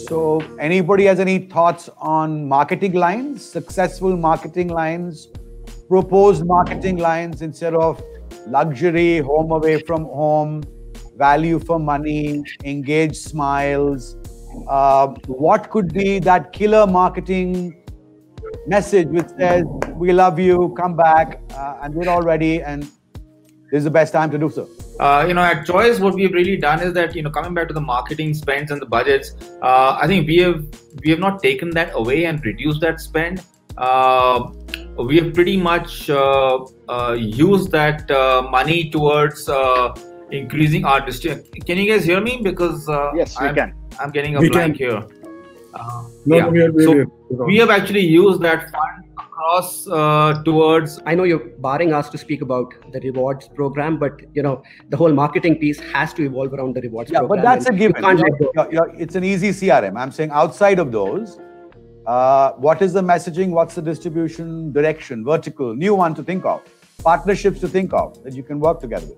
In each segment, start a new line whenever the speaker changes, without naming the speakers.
So anybody has any thoughts on marketing lines, successful marketing lines, proposed marketing lines instead of luxury, home away from home, value for money, engaged smiles? What could be that killer marketing message which says, we love you, come back, and we're all ready, and this is the best time to do so?
At Choice, what we've really done is that, coming back to the marketing spends and the budgets, I think we have not taken that away and reduced that spend. We have pretty much used that money towards increasing our district. Can you guys hear me? Because
yes, we can.
I'm getting a blank here. We have actually used that fund across towards.
I know you're barring us to speak about the rewards program, but the whole marketing piece has to evolve around the rewards program.
But that's a given. It's an easy CRM. I'm saying outside of those, what is the messaging? What's the distribution direction, vertical, new one to think of, partnerships to think of that you can work together with?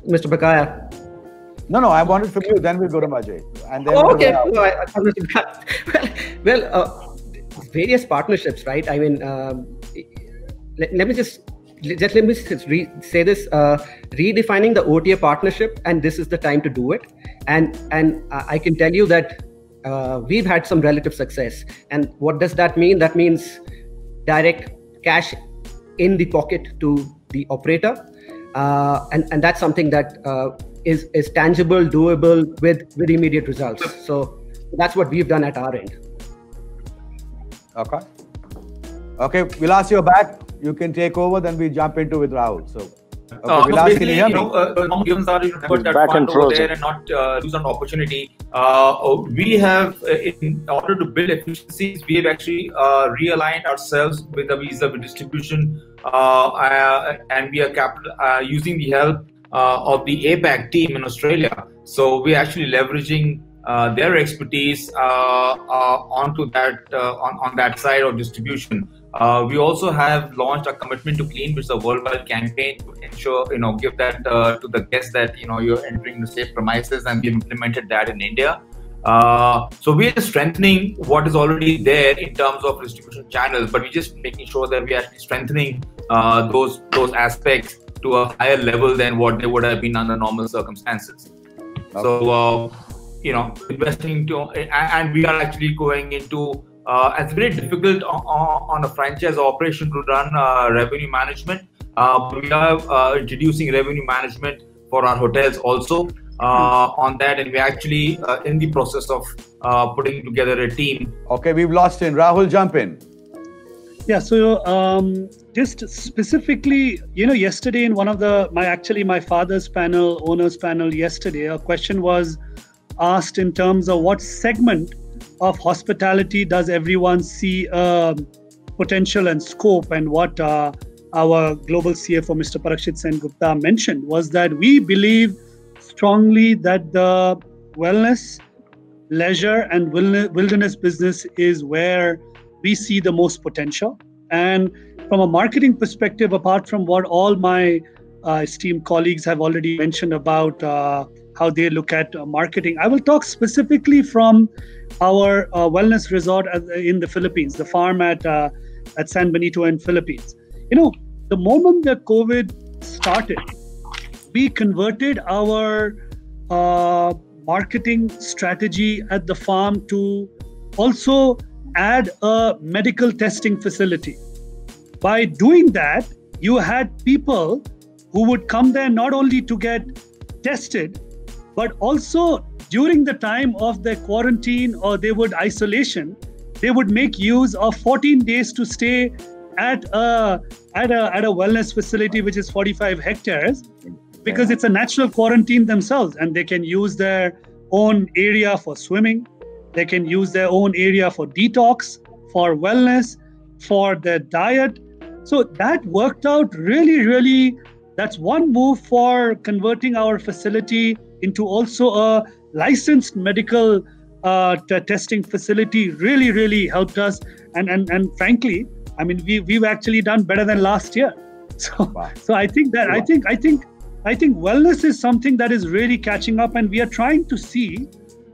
Mr. Bakaya.
No, I want it from you. Then we'll go to Ajay. And then
okay. Well, various partnerships, right? I mean, let me just say this: redefining the OTA partnership, and this is the time to do it. And I can tell you that we've had some relative success. And what does that mean? That means direct cash in the pocket to the operator, and that's something that is tangible, doable, with immediate results. So that's what we've done at our end.
Okay, Vilas, you're back. You can take over, then we jump into with Rahul. So, Vilas, can you hear me?
Given that that fund over there and not lose an opportunity, we have, in order to build efficiencies, we have actually realigned ourselves with the visa distribution, and we are using the help of the APAC team in Australia. So we're actually leveraging their expertise onto that on that side of distribution. We also have launched a commitment to clean, which is a worldwide campaign to ensure, give that to the guests that you're entering the safe premises, and we've implemented that in India. So we're just strengthening what is already there in terms of distribution channels, but we're just making sure that we are actually strengthening those aspects to a higher level than what they would have been under normal circumstances. Okay. So, investing and we are actually going into, it's very difficult on a franchise operation to run revenue management. We are introducing revenue management for our hotels also on that, and we're actually in the process of putting together a team.
Okay, we've lost in. Rahul, jump in.
Yeah, so just specifically, yesterday in one of my father's panel, owners panel yesterday, a question was asked in terms of what segment of hospitality does everyone see potential and scope, and what our global CFO, Mr. Parakshit Sengupta, mentioned was that we believe strongly that the wellness, leisure and wilderness business is where we see the most potential. And from a marketing perspective, apart from what all my esteemed colleagues have already mentioned about how they look at marketing, I will talk specifically from our wellness resort in the Philippines, the farm at San Benito in Philippines. The moment that COVID started, we converted our marketing strategy at the farm to also add a medical testing facility. By doing that, you had people who would come there not only to get tested, but also during the time of their quarantine or they would isolation, they would make use of 14 days to stay at a wellness facility which is 45 hectares, because it's a natural quarantine themselves, and they can use their own area for swimming. They can use their own area for detox, for wellness, for their diet. So that worked out really, really. That's one move for converting our facility into also a licensed medical testing facility. Really, really helped us. And frankly, I mean, we've actually done better than last year. So I think that I think wellness is something that is really catching up, and we are trying to see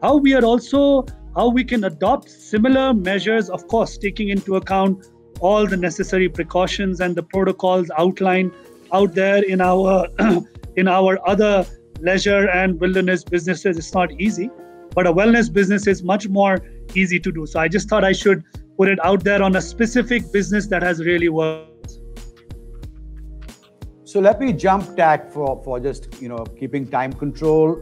how we can adopt similar measures, of course, taking into account all the necessary precautions and the protocols outlined out there in our in our other leisure and wilderness businesses. It's not easy, but a wellness business is much more easy to do. So I just thought I should put it out there on a specific business that has really worked.
So let me jump tack for just keeping time control.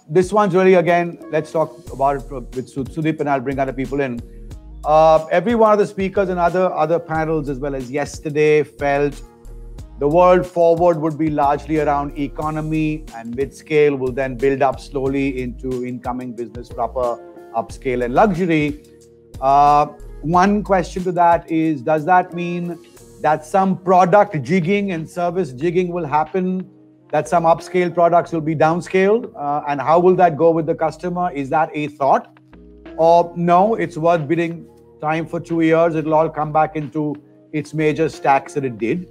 This one's really, again, let's talk about it with Sudeep, and I'll bring other people in. Every one of the speakers and other panels, as well as yesterday, felt the world forward would be largely around economy, and mid-scale will then build up slowly into incoming business, proper upscale and luxury. One question to that is, does that mean that some product jigging and service jigging will happen, that some upscale products will be downscaled? And how will that go with the customer? Is that a thought? Or no, it's worth bidding time for 2 years. It'll all come back into its major stacks that it did.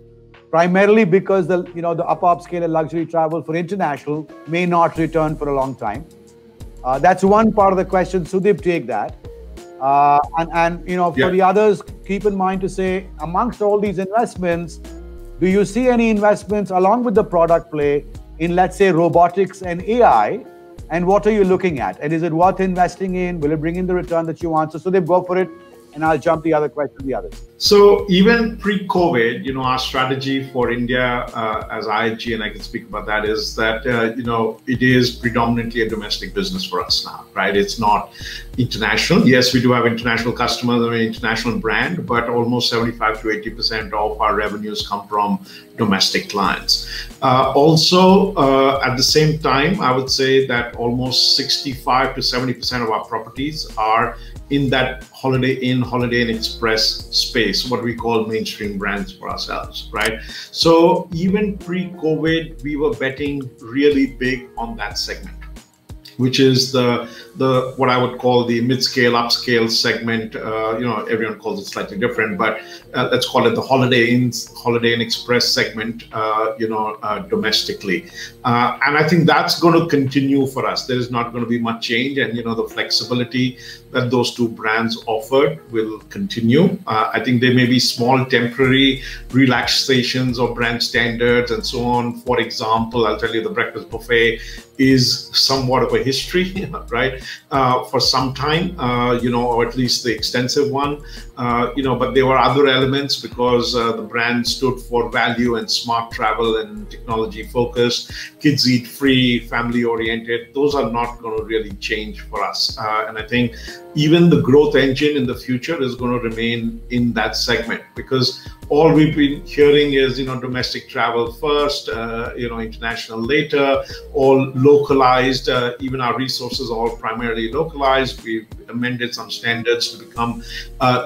Primarily because the upper upscale and luxury travel for international may not return for a long time. That's one part of the question. Sudeep, take that. For the others, keep in mind to say, amongst all these investments, do you see any investments along with the product play in, let's say, robotics and AI? And what are you looking at? And is it worth investing in? Will it bring in the return that you want? So Sudeep, go for it. And I'll jump the other question to the others.
So even pre-COVID, our strategy for India as IHG, and I can speak about that, is that, it is predominantly a domestic business for us now, right? It's not international. Yes, we do have international customers and an international brand, but almost 75 to 80% of our revenues come from domestic clients. Also, at the same time, I would say that almost 65 to 70% of our properties are in that Holiday Inn, Holiday Inn Express space, what we call mainstream brands for ourselves, right? So even pre-COVID, we were betting really big on that segment, which is the what I would call the mid-scale, upscale segment. Everyone calls it slightly different, but let's call it the Holiday Inn Express segment, domestically. And I think that's going to continue for us. There is not going to be much change, and the flexibility that those two brands offered will continue. I think there may be small temporary relaxations of brand standards and so on. For example, I'll tell you, the breakfast buffet is somewhat of a history, right? For some time, or at least the extensive one, but there were other elements because the brand stood for value and smart travel and technology focused, kids eat free, family oriented. Those are not going to really change for us. And I think even the growth engine in the future is going to remain in that segment, because all we've been hearing is, domestic travel first, international later, all localized. Even our resources are all primarily localized. We've amended some standards to become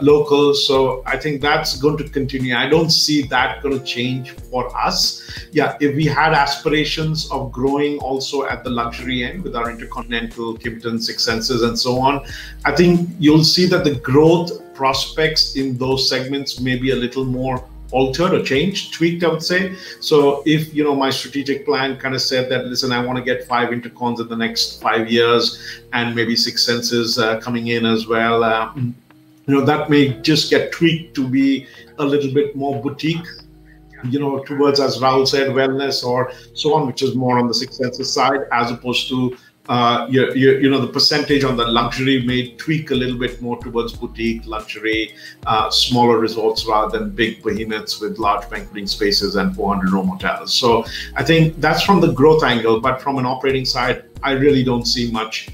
local. So I think that's going to continue. I don't see that going to change for us. Yeah, if we had aspirations of growing also at the luxury end with our InterContinental, Kimpton, Six Senses, and so on, I think you'll see that the growth prospects in those segments may be a little more altered or changed, tweaked, I would say. So if, my strategic plan kind of said that, listen, I want to get 5 intercons in the next 5 years and maybe Six Senses coming in as well, that may just get tweaked to be a little bit more boutique, towards, as Rahul said, wellness or so on, which is more on the Six Senses side, as opposed to the percentage on the luxury may tweak a little bit more towards boutique, luxury, smaller resorts rather than big behemoths with large banqueting spaces and 400-room hotels. So I think that's from the growth angle, but from an operating side, I really don't see much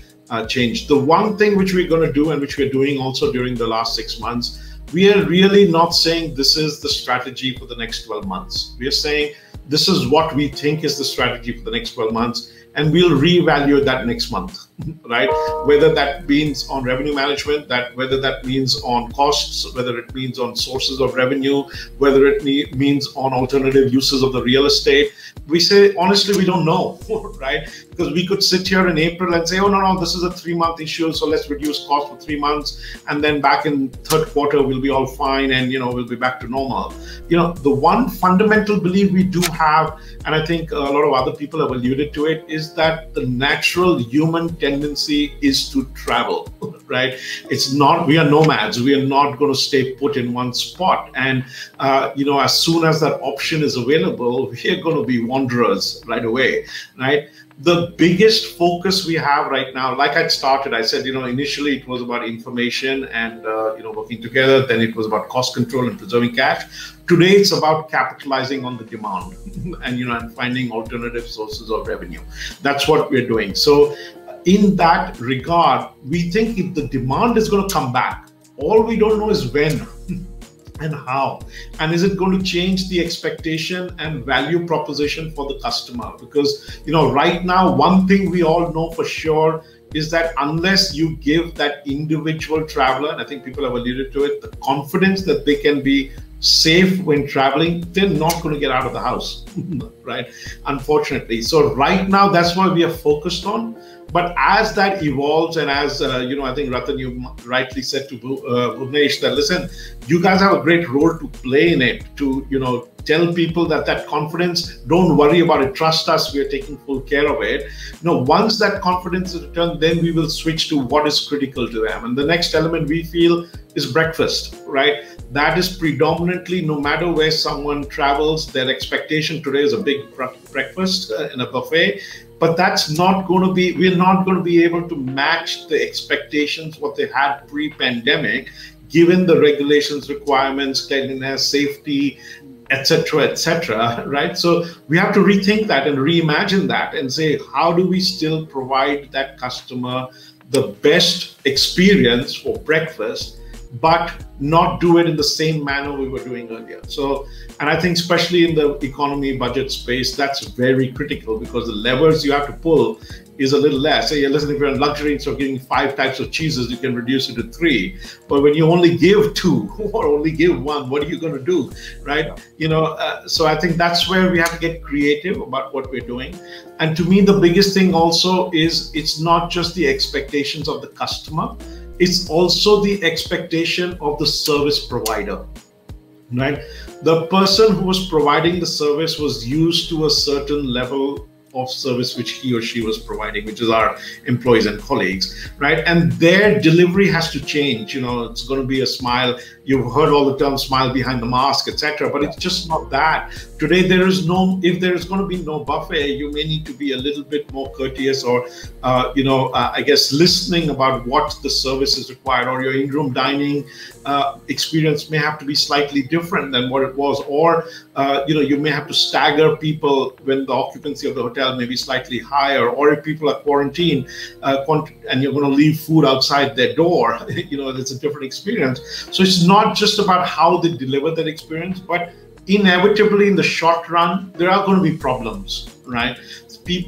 change. The one thing which we're going to do, and which we're doing also during the last 6 months, we are really not saying this is the strategy for the next 12 months. We are saying this is what we think is the strategy for the next 12 months. And we'll reevaluate that next month, right? Whether that means on revenue management, whether that means on costs, whether it means on sources of revenue, whether it means on alternative uses of the real estate. We say, honestly, we don't know, right? Because we could sit here in April and say, oh, no, this is a 3-month issue, so let's reduce cost for 3 months. And then back in third quarter, we'll be all fine and, we'll be back to normal. The one fundamental belief we do have, and I think a lot of other people have alluded to it, is that the natural human tendency is to travel, right? It's not, we are nomads. We are not going to stay put in one spot. And, as soon as that option is available, we are going to be wanderers right away, right? The biggest focus we have right now, like I started, I said, initially it was about information and, working together. Then it was about cost control and preserving cash. Today, it's about capitalizing on the demand and, and finding alternative sources of revenue. That's what we're doing. So in that regard, we think if the demand is going to come back, all we don't know is when and how, and is it going to change the expectation and value proposition for the customer? Because right now, one thing we all know for sure is that unless you give that individual traveler, and I think people have alluded to it, the confidence that they can be safe when traveling, they're not going to get out of the house, right? Unfortunately. So right now, that's what we are focused on. But as that evolves, and as I think Ratan, you rightly said to Bhuvnesh that, listen, you guys have a great role to play in it, to tell people that confidence, don't worry about it, trust us, we are taking full care of it. Once that confidence is returned, then we will switch to what is critical to them. And the next element we feel is breakfast, right? That is predominantly, no matter where someone travels, their expectation today is a big breakfast in a buffet. But that's not going to be, we're not going to be able to match the expectations what they had pre-pandemic, given the regulations, requirements, cleanliness, safety, etc., right? So we have to rethink that and reimagine that and say, how do we still provide that customer the best experience for breakfast, but not do it in the same manner we were doing earlier. So, and I think especially in the economy budget space, that's very critical, because the levers you have to pull is a little less. Say, listen, if you're in luxury, instead of giving 5 types of cheeses, you can reduce it to 3. But when you only give 2 or only give 1, what are you going to do, right? So I think that's where we have to get creative about what we're doing. And to me, the biggest thing also is it's not just the expectations of the customer, it's also the expectation of the service provider, right? The person who was providing the service was used to a certain level of service which he or she was providing, which is our employees and colleagues, right? And their delivery has to change. It's going to be a smile. You've heard all the terms, smile behind the mask, etc. But it's just not that. Today, if there is going to be no buffet, you may need to be a little bit more courteous, or, I guess, listening about what the service is required, or your in-room dining experience may have to be slightly different than what it was, or, you may have to stagger people when the occupancy of the hotel may be slightly higher, or if people are quarantined and you're going to leave food outside their door, it's a different experience. So it's not just about how they deliver that experience, but inevitably in the short run, there are going to be problems, right?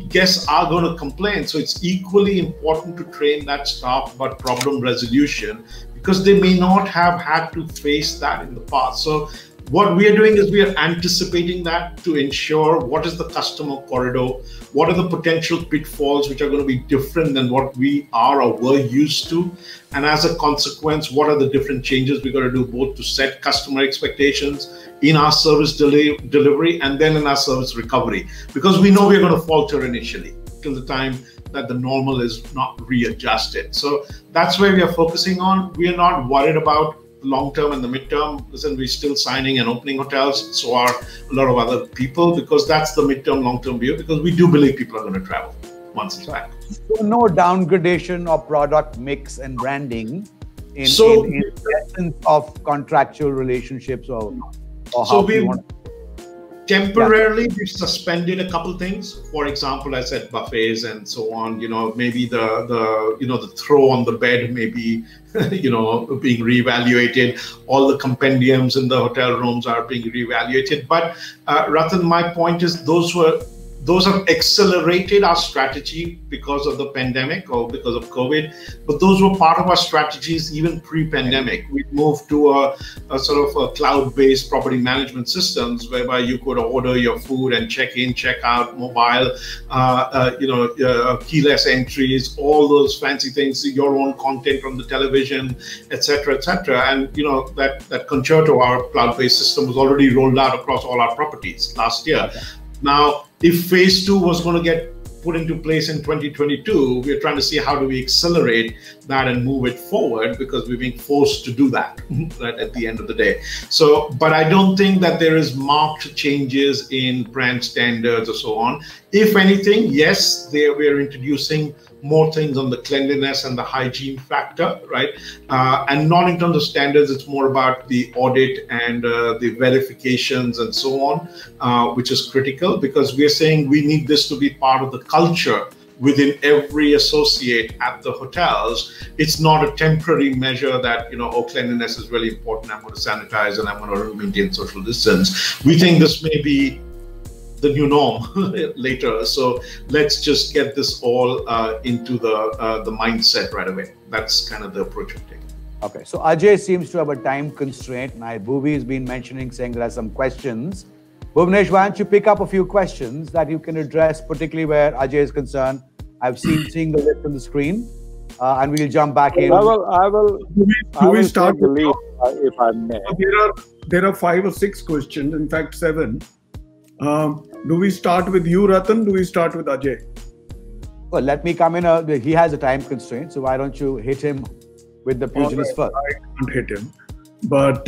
Guests are going to complain. So it's equally important to train that staff about problem resolution, because they may not have had to face that in the past. So what we are doing is we are anticipating that to ensure what is the customer corridor, what are the potential pitfalls which are going to be different than what we are or were used to. And as a consequence, what are the different changes we're going to do, both to set customer expectations in our service delivery and then in our service recovery, because we know we're going to falter initially till the time that the normal is not readjusted. So that's where we are focusing on. We are not worried about long term and the midterm. Listen, we're still signing and opening hotels, so are a lot of other people, because that's the midterm, long term view, because we do believe people are going to travel once it's back.
So no downgradation of product mix and branding in essence of contractual relationships, or how we want.
Temporarily, we've suspended a couple things. For example, I said buffets and so on. Maybe the throw on the bed may be, being reevaluated. All the compendiums in the hotel rooms are being reevaluated. But Ratan, my point is those have accelerated our strategy because of the pandemic or because of COVID, but those were part of our strategies even pre-pandemic. We moved to a sort of a cloud-based property management systems whereby you could order your food and check in, check out, mobile, keyless entries, all those fancy things, your own content from the television, etc., etc. And that Concerto, our cloud-based system, was already rolled out across all our properties last year. Now, if phase 2 was going to get put into place in 2022, we're trying to see how do we accelerate that and move it forward, because we're being forced to do that right at the end of the day. So, but I don't think that there is marked changes in brand standards or so on. If anything, yes, we're introducing more things on the cleanliness and the hygiene factor, right? And not in terms of standards, it's more about the audit and the verifications and so on, which is critical, because we're saying we need this to be part of the culture within every associate at the hotels. It's not a temporary measure that, oh, cleanliness is really important, I'm going to sanitize and I'm going to maintain social distance. We think this may be the new norm later. So let's just get this all into the mindset right away. That's kind of the approach we're taking.
Okay, so Ajay seems to have a time constraint. Now, Bhuvi has been mentioning, saying there are some questions. Bhuvnesh, why don't you pick up a few questions that you can address, particularly where Ajay is concerned? I've seeing the list on the screen, and we'll jump back in.
I will
start
the lead, if I may.
There are 5 or 6 questions, in fact 7. Do we start with you, Ratan? Do we start with Ajay?
Well, let me come in. He has a time constraint, so why don't you hit him with the pugilist first?
I can't hit him. But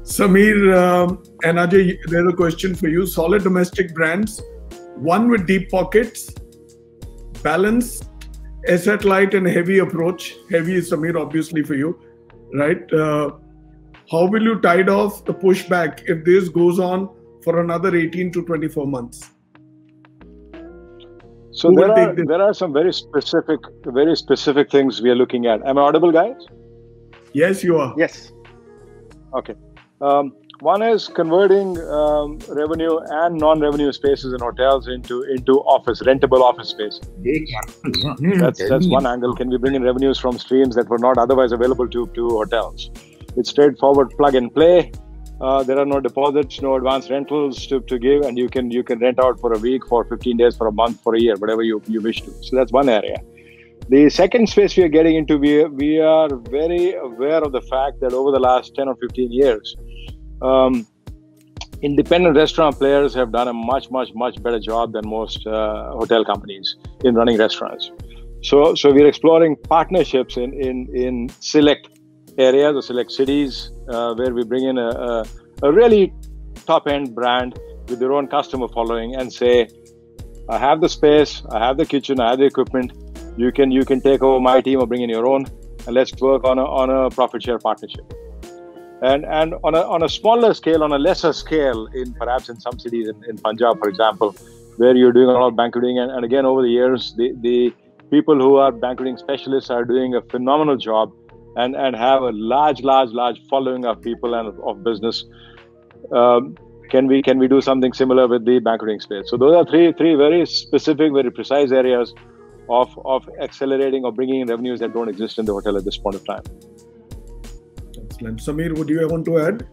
Samir and Ajay, there's a question for you. Solid domestic brands, one with deep pockets, balance, asset light and heavy approach. Heavy is Samir, obviously, for you, right? How will you tide off the pushback if this goes on for another 18 to 24 months?
So there are some very specific things we are looking at. Am I audible, guys?
Yes, you are.
Yes.
Okay. One is converting revenue and non-revenue spaces in hotels into rentable office space. That's one angle. Can we bring in revenues from streams that were not otherwise available to hotels? It's straightforward, plug and play. There are no deposits, no advance rentals to give, and you can rent out for a week, for 15 days, for a month, for a year, whatever you wish to. So that's one area. The second space we are getting into, we are very aware of the fact that over the last 10 or 15 years, independent restaurant players have done a much better job than most hotel companies in running restaurants. So we're exploring partnerships in select areas or select cities where we bring in a really top-end brand with their own customer following and say, I have the space, I have the kitchen, I have the equipment. You can take over my team or bring in your own, and let's work on a profit share partnership. And on a smaller scale, on a lesser scale, perhaps in some cities in Punjab, for example, where you're doing a lot of banqueting, and again over the years, the people who are banqueting specialists are doing a phenomenal job and have a large following of people and of business. Can we do something similar with the banqueting space? So those are three very specific, very precise areas of accelerating or bringing in revenues that don't exist in the hotel at this point of time.
Excellent. Samir, would you want to add?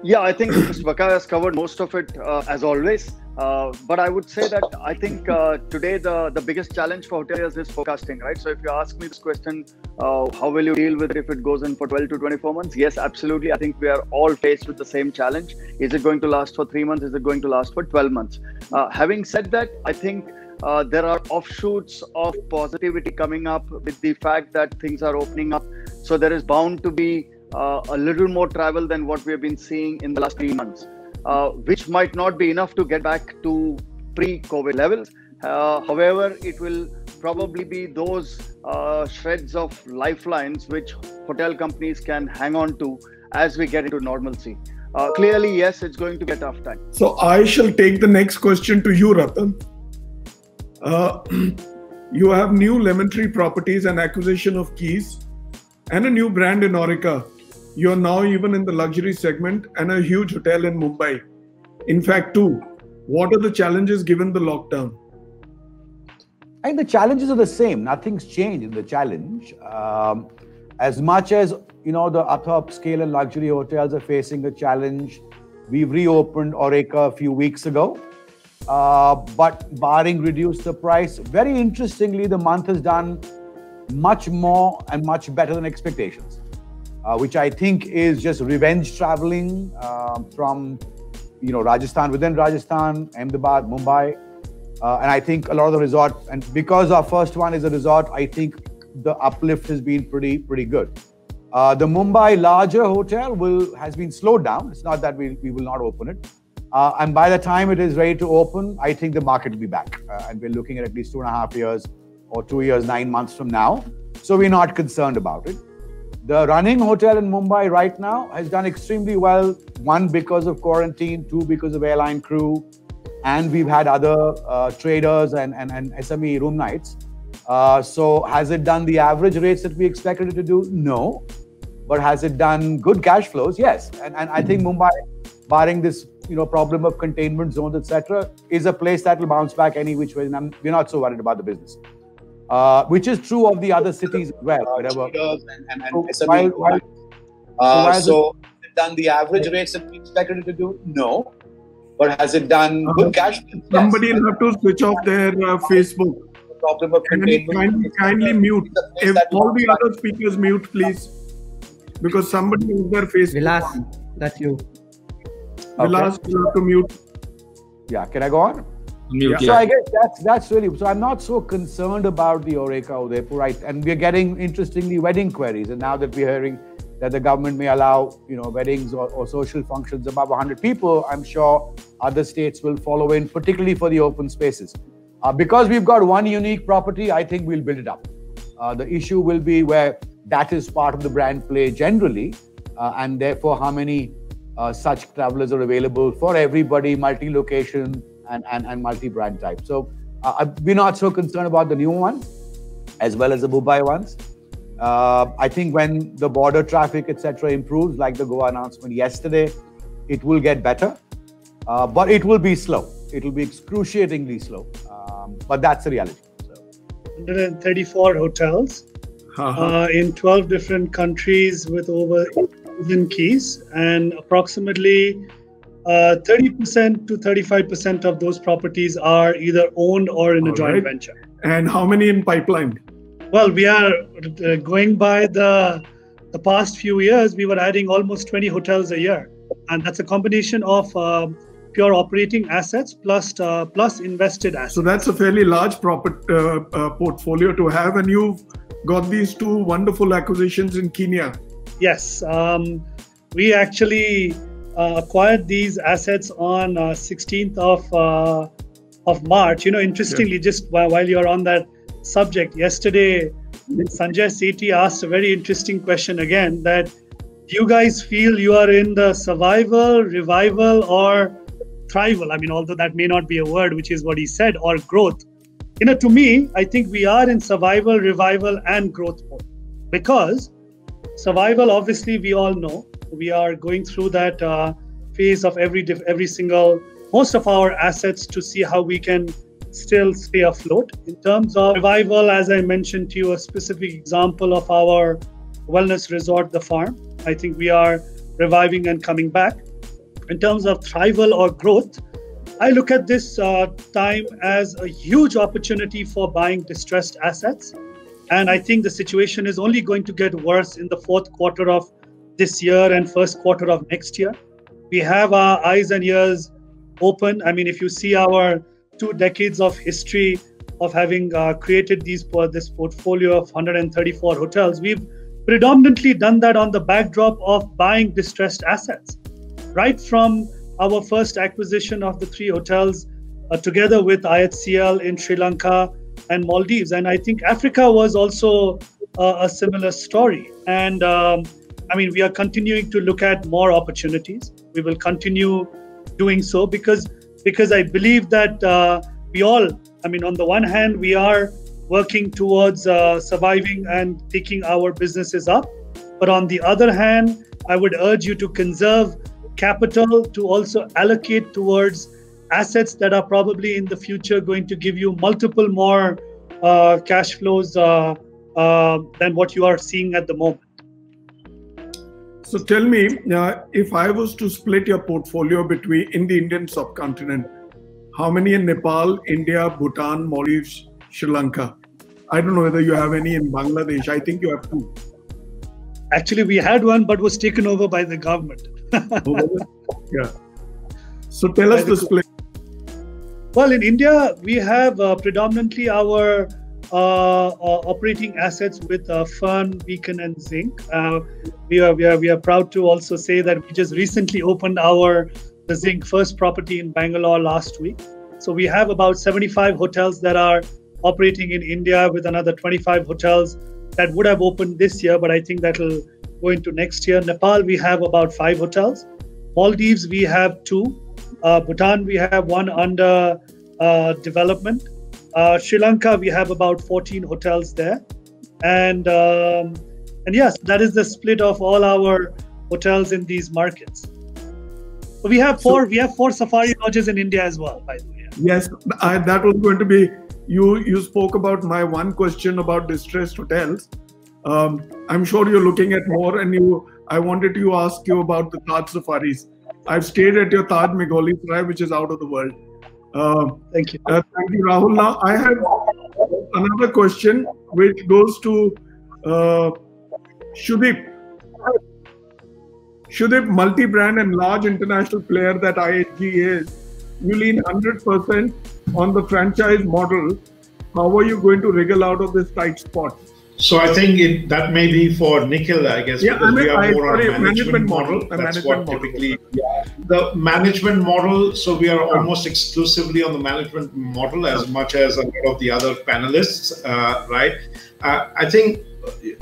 Yeah, I think Mr. Vakka has covered most of it as always. But I would say that I think today the biggest challenge for hoteliers is forecasting, right? So if you ask me this question, how will you deal with it if it goes in for 12 to 24 months? Yes, absolutely. I think we are all faced with the same challenge. Is it going to last for 3 months? Is it going to last for 12 months? Having said that, I think there are offshoots of positivity coming up with the fact that things are opening up. So there is bound to be a little more travel than what we have been seeing in the last 3 months, which might not be enough to get back to pre-COVID levels. However, it will probably be those shreds of lifelines which hotel companies can hang on to as we get into normalcy. Clearly, yes, it's going to be a tough time.
So I shall take the next question to you, Ratan. You have new Lemon Tree properties and acquisition of Keys and a new brand in Aurika. You're now even in the luxury segment and a huge hotel in Mumbai. In fact, two. What are the challenges given the lockdown?
I think the challenges are the same. Nothing's changed in the challenge. As much as, the upper upscale and luxury hotels are facing a challenge, we've reopened Aurika a few weeks ago. But barring reduce the price, very interestingly, the month has done much more and much better than expectations, which I think is just revenge traveling from, Rajasthan, within Rajasthan, Ahmedabad, Mumbai. And I think a lot of the resort, and because our first one is a resort, I think the uplift has been pretty good. The Mumbai larger hotel has been slowed down. It's not that we will not open it. And by the time it is ready to open, I think the market will be back. And we're looking at least 2.5 years or 2 years, 9 months from now. So we're not concerned about it. The running hotel in Mumbai right now has done extremely well. 1, because of quarantine, 2, because of airline crew. And we've had other traders and SME room nights. So has it done the average rates that we expected it to do? No. But has it done good cash flows? Yes. And I think Mumbai, barring this problem of containment zones, etc., is a place that will bounce back any which way. And we're not so worried about the business. Which is true of the other cities as well. Whatever. So has it done the average rates that we expected it to do? No. But has it done good cash flows?
Somebody will have to switch off their Facebook.
Problem of containment.
Kindly mute. If all the other speakers mute, please. Because somebody is their Facebook.
Vilas, that's you.
Vilas, you have to mute.
Yeah, can I go on?
Mute,
So I guess that's really, so I'm not so concerned about the Aureka Udaipur, right? And we're getting, interestingly, wedding queries. And now that we're hearing that the government may allow, weddings or social functions above 100 people, I'm sure other states will follow in, particularly for the open spaces. Because we've got one unique property, I think we'll build it up. The issue will be where that is part of the brand play generally, and therefore how many such travelers are available for everybody, multi-location and multi-brand type. So we're not so concerned about the new one as well as the Mumbai ones. I think when the border traffic, etc., improves, like the Goa announcement yesterday, it will get better, but it will be slow. It will be excruciatingly slow, but that's the reality.
134 hotels in 12 different countries with over 1,000 keys, and approximately 30% to 35% of those properties are either owned or in a joint venture.
And how many in pipeline?
Well, we are going by the past few years, we were adding almost 20 hotels a year. And that's a combination of pure operating assets plus invested assets.
So that's a fairly large portfolio to have. And you've got these 2 wonderful acquisitions in Kenya.
Yes. We actually acquired these assets on 16th of March. Interestingly, just while you're on that subject, yesterday Sanjay Sethi asked a very interesting question again, that do you guys feel you are in the survival, revival, or thrival? I mean, although that may not be a word, which is what he said, or growth. To me, I think we are in survival, revival, and growth mode. Because survival, obviously, we all know we are going through that phase of every single, most of our assets to see how we can still stay afloat. In terms of revival, as I mentioned to you, a specific example of our wellness resort, The Farm. I think we are reviving and coming back. In terms of thrival or growth, I look at this time as a huge opportunity for buying distressed assets. And I think the situation is only going to get worse in the 4th quarter of this year and 1st quarter of next year. We have our eyes and ears open. I mean, if you see our 2 decades of history of having created this portfolio of 134 hotels, we've predominantly done that on the backdrop of buying distressed assets. Right from our first acquisition of the 3 hotels together with IHCL in Sri Lanka and Maldives. And I think Africa was also a similar story. And we are continuing to look at more opportunities. We will continue doing so because I believe that we all, on the one hand, we are working towards surviving and taking our businesses up. But on the other hand, I would urge you to conserve capital, to also allocate towards assets that are probably in the future going to give you multiple more cash flows than what you are seeing at the moment.
So tell me, if I was to split your portfolio in the Indian subcontinent, how many in Nepal, India, Bhutan, Maldives, Sri Lanka? I don't know whether you have any in Bangladesh. I think you have 2. Actually,
we had one, but was taken over by the government.
Yeah. So tell us the split.
Well, in India, we have predominantly our operating assets with Fern, Beacon, and Zinc. We are proud to also say that we just recently opened the Zinc first property in Bangalore last week. So we have about 75 hotels that are operating in India, with another 25 hotels that would have opened this year, but I think that will go into next year. Nepal, we have about 5 hotels. Maldives, we have 2. Bhutan, we have 1 under development. Sri Lanka, we have about 14 hotels there. And yes, that is the split of all our hotels in these markets. So we have 4 Safari lodges in India as well, by the way.
Yes, that was going to be, you spoke about my one question about distressed hotels. I'm sure you're looking at more, and I wanted to ask you about the Taj Safaris. I've stayed at your Taj Megholi Sarai, which is out of the world.
Thank you.
Thank you, Rahul. Now, I have another question which goes to Shudip. Shudip, multi-brand and large international player that IHG is, you lean 100% on the franchise model. How are you going to wriggle out of this tight spot?
So I think that may be for Nikhil, I guess,
yeah,
because we are more on a management model. That's what typically, the management model. So we are almost exclusively on the management model as much as a lot of the other panelists, right? I think,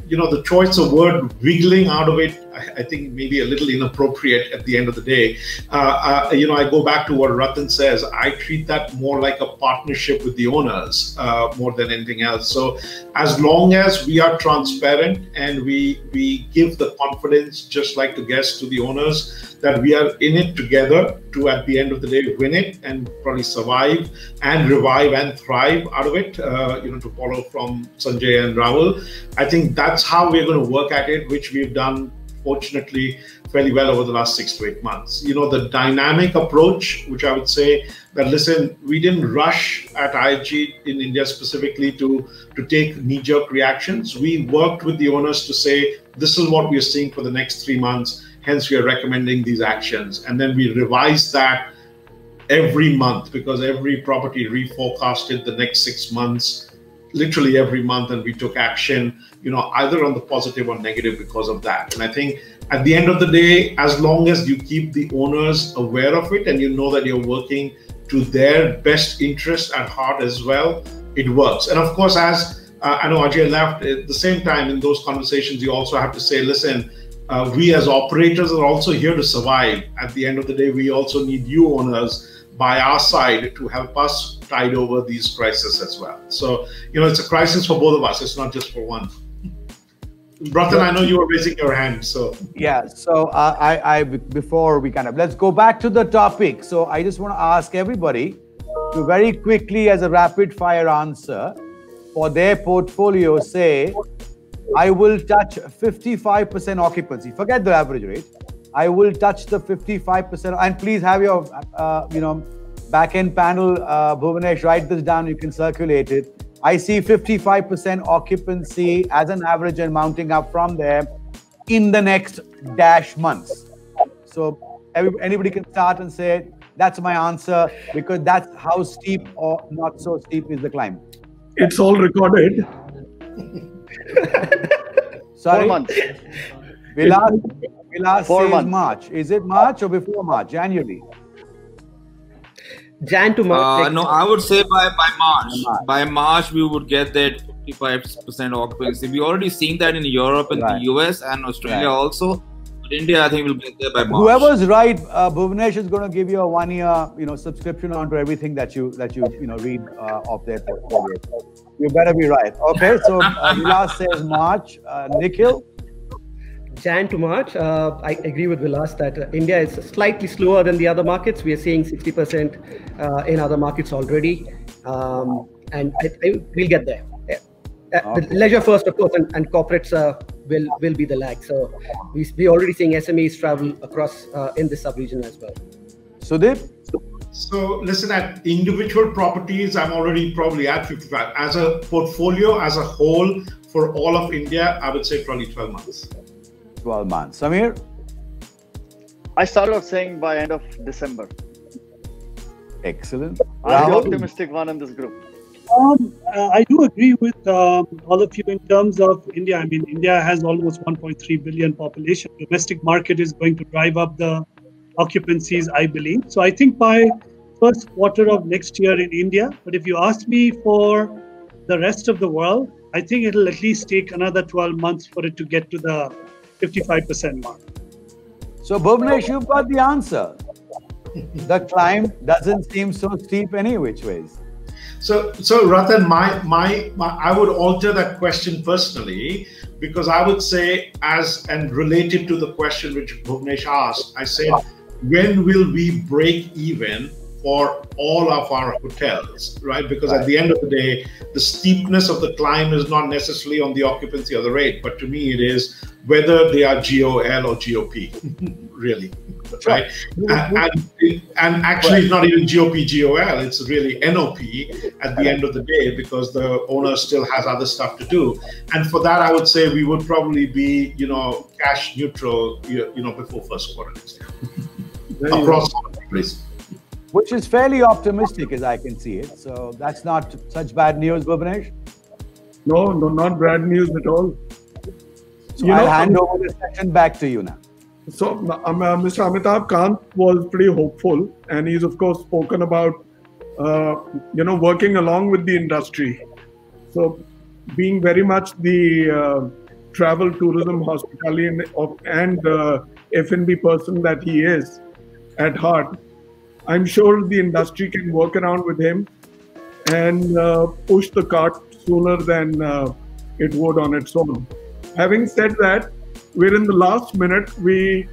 the choice of word wiggling out of it, I think maybe a little inappropriate at the end of the day. I go back to what Ratan says. I treat that more like a partnership with the owners more than anything else. So as long as we are transparent and we give the confidence, just like the guests, to the owners, that we are in it together to, at the end of the day, win it and probably survive and revive and thrive out of it, to follow from Sanjay and Rahul. I think that's how we're going to work at it, which we've done, fortunately, fairly well over the last 6 to 8 months. The dynamic approach, which I would say that, listen, we didn't rush at IHG in India specifically to take knee-jerk reactions. We worked with the owners to say, this is what we are seeing for the next 3 months. Hence, we are recommending these actions. And then we revise that every month, because every property reforecasted the next 6 months, literally every month, and we took action, either on the positive or negative because of that. And I think at the end of the day, as long as you keep the owners aware of it and you know that you're working to their best interest at heart as well, it works. And of course, as I know Ajay left, at the same time in those conversations, you also have to say, listen, we as operators are also here to survive. At the end of the day, we also need you owners by our side to help us tide over these crises as well. So, it's a crisis for both of us. It's not just for one. Ratan, I know you were raising your hand, so.
Yeah, so before we let's go back to the topic. So I just want to ask everybody to very quickly, as a rapid fire answer, for their portfolio, say, I will touch 55% occupancy. Forget the average rate. I will touch the 55%. And please have your, back-end panel, Bhuvanesh, write this down. You can circulate it. I see 55% occupancy as an average and mounting up from there in the next dash months. So anybody can start and say, that's my answer, because that's how steep or not so steep is the climb.
It's all recorded.
Sorry?
4 months.
Vilas
4
says
months.
March. Is it March or before March? January?
Jan to March.
No, I would say by March. By March, we would get that 55% occupancy. We already seen that in Europe and the US and Australia also. But India, I think, will get there by March.
Whoever's right, Bhuvanesh is going to give you a 1-year, subscription onto everything that you read of their portfolio. You better be right. Okay, so Vilas says March. Nikhil?
Jan to March. I agree with Vilas that India is slightly slower than the other markets. We are seeing 60% in other markets already. And we'll get there. Okay. Leisure first, of course, and corporates will be the lag. So we're already seeing SMEs travel across in this sub-region as well.
Sudeep?
So listen, at individual properties, I'm already probably at 55. As a portfolio, as a whole, for all of India, I would say probably 12 months.
12 months. Samir?
I started off saying by end of December.
Excellent.
I'm the optimistic one in this group.
I do agree with all of you in terms of India. I mean, India has almost 1.3 billion population. Domestic market is going to drive up the occupancies, I believe. So I think by first quarter of next year in India, but if you ask me for the rest of the world, I think it'll at least take another 12 months for it to get to the 55% mark.
So Bhuvnesh, you've got the answer. The climb doesn't seem so steep any which ways.
So Ratan, I would alter that question personally, because I would say, and related to the question which Bhuvnesh asked, I said, when will we break even for all of our hotels, right? Because at the end of the day, the steepness of the climb is not necessarily on the occupancy or the rate, but to me it is whether they are GOL or GOP, really, right? And actually it's not even GOP, GOL, it's really NOP at the end of the day, because the owner still has other stuff to do. And for that, I would say we would probably be, cash neutral, before first quarter next year. Across all places.
Which is fairly optimistic as I can see it. So that's not such bad news, Bhuvnesh?
No, not bad news at all.
So I'll hand over the session back to you now.
So Mr. Amitabh Kant was pretty hopeful, and he's of course spoken about, working along with the industry. So being very much the travel, tourism, hospitality and F&B person that he is at heart, I'm sure the industry can work around with him and push the cart sooner than it would on its own. Having said that, we're in the last minute. We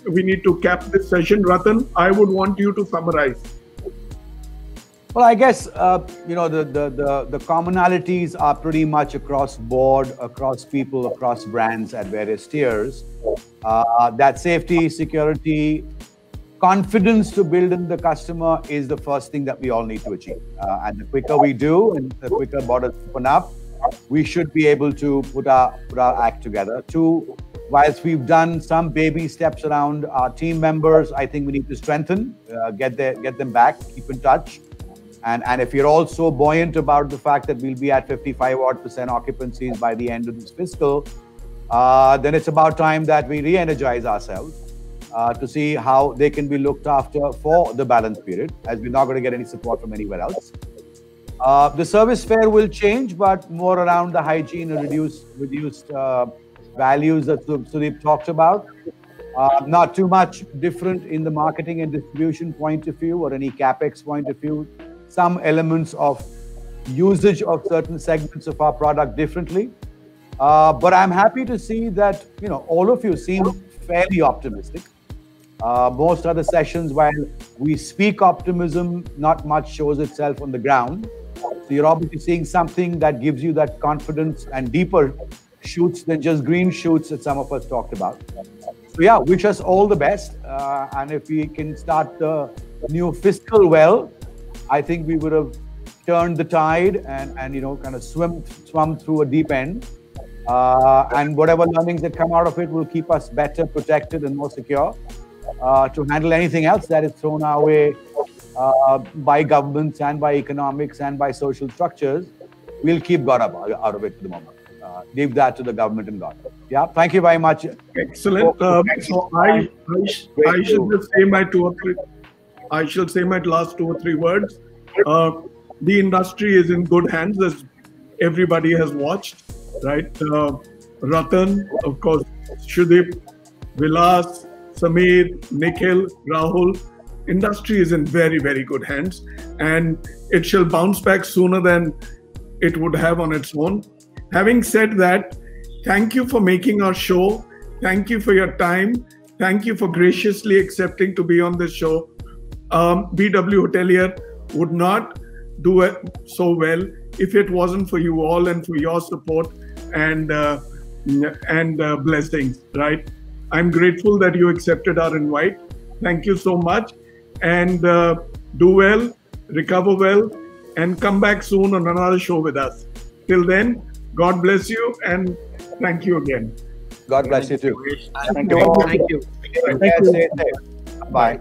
need to cap this session. Ratan, I would want you to summarize.
Well, I guess the commonalities are pretty much across board, across people, across brands at various tiers. That safety, security, confidence to build in the customer is the first thing that we all need to achieve. And the quicker we do, and the quicker borders open up, we should be able to put our act together. Two, whilst we've done some baby steps around our team members, I think we need to strengthen, get them back, keep in touch. And if you're also buoyant about the fact that we'll be at 55% occupancies by the end of this fiscal, then it's about time that we re-energize ourselves to see how they can be looked after for the balance period, as we're not going to get any support from anywhere else. The service fare will change, but more around the hygiene and reduced values that Sudeep talked about. Not too much different in the marketing and distribution point of view or any capex point of view. Some elements of usage of certain segments of our product differently. But I'm happy to see that all of you seem fairly optimistic. Most other sessions, while we speak optimism, not much shows itself on the ground. So you're obviously seeing something that gives you that confidence and deeper shoots than just green shoots that some of us talked about. So yeah, wish us all the best. And if we can start the new fiscal well, I think we would have turned the tide and kind of swum through a deep end. And whatever learnings that come out of it will keep us better protected and more secure to handle anything else that is thrown our way by governments and by economics and by social structures. We'll keep God up out of it for the moment. Leave that to the government and God. Yeah, thank you very much.
Excellent. So I should just say my last 2 or 3 words. The industry is in good hands, as everybody has watched, right? Ratan, of course, Sudeep, Vilas, Samir, Nikhil, Rahul. Industry is in very, very good hands, and it shall bounce back sooner than it would have on its own. Having said that, thank you for making our show. Thank you for your time. Thank you for graciously accepting to be on this show. BW Hotelier would not do it so well if it wasn't for you all and for your support and blessings, right? I'm grateful that you accepted our invite. Thank you so much, and do well, recover well, and come back soon on another show with us. Till then, God bless you, and thank you again.
God bless you too.
Thank you.
Bye.